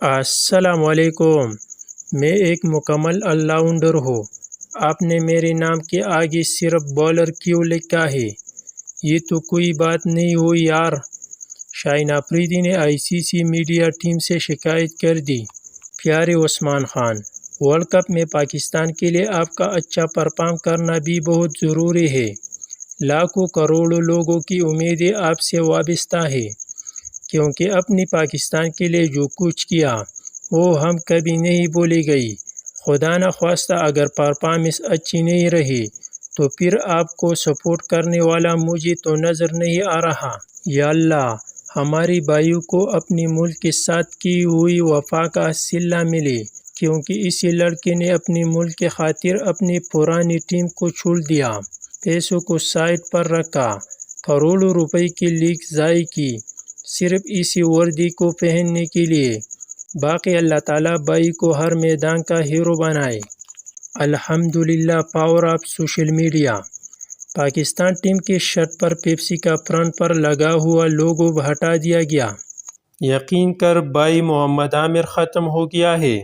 السلام علیکم۔ میں ایک مکمل آل راؤنڈر ہوں۔ آپ نے میرے نام کے آگے صرف بالر کیوں لکھا ہے؟ یہ تو کوئی بات نہیں ہوئی یار۔ شاہین آفریدی نے آئی سی سی میڈیا ٹیم سے شکایت کر دی۔ پیارے عثمان خان، ورلڈ کپ میں پاکستان کے لیے آپ کا اچھا پرفارم کرنا بھی بہت ضروری ہے۔ لاکھوں کروڑوں لوگوں کی امیدیں آپ سے وابستہ ہیں، کیونکہ اپنی پاکستان کے لیے جو کچھ کیا وہ ہم کبھی نہیں بھولے گئی۔ خدا نخواستہ اگر پرفارمنس اچھی نہیں رہی تو پھر آپ کو سپورٹ کرنے والا مجھے تو نظر نہیں آ رہا۔ یا اللہ، ہمارے بھائیوں کو اپنے ملک کے ساتھ کی ہوئی وفا کا صلہ ملے، کیونکہ اسی لڑکے نے اپنے ملک کی خاطر اپنی پرانی ٹیم کو چھوڑ دیا، پیسوں کو سائڈ پر رکھا، کروڑوں روپے کی لیگ ضائع کی، صرف اسی وردی کو پہننے کے لیے۔ باقی اللہ تعالیٰ بھائی کو ہر میدان کا ہیرو بنائے۔ الحمدللہ، power of social media. Pakistan team کے شرٹ پر پیپسی کا فرنٹ پر لگا ہوا لوگو ہٹا دیا گیا۔ یقین کر بھائی، محمد عامر ختم ہو گیا ہے۔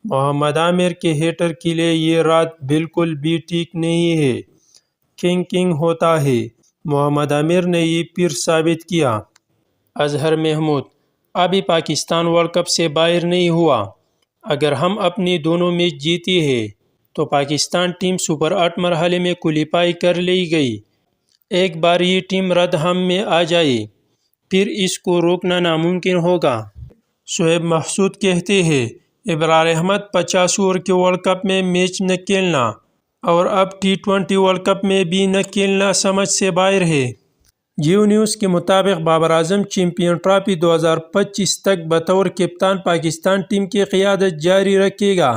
محمد عامر کے ہیٹر کے لیے یہ رات بالکل بھی ٹھیک نہیں ہے۔ کنگ ہوتا ہے۔ محمد عامر نے یہ پھر ثابت کیا۔ اظہر محمود: ابھی پاکستان ورلڈ کپ سے باہر نہیں ہوا۔ اگر ہم اپنی دونوں میچ جیتے ہیں تو پاکستان ٹیم سپر 8 مرحلے میں کوالیفائی کر لے گی۔ ایک بار یہ ٹیم ردہم میں آ جائے پھر اس کو روکنا ناممکن ہوگا۔ شعیب محسود کہتے ہیں، ابرار احمد 50 اوور کے ورلڈ کپ میں میچ نہ کھیلنا اور اب T20 ورلڈ کپ میں بھی نہ کھیلنا سمجھ سے باہر ہے۔ جیو نیوز کے مطابق بابر اعظم چیمپئن ٹرافی 2025 تک بطور کپتان پاکستان ٹیم کی قیادت جاری رکھے گا۔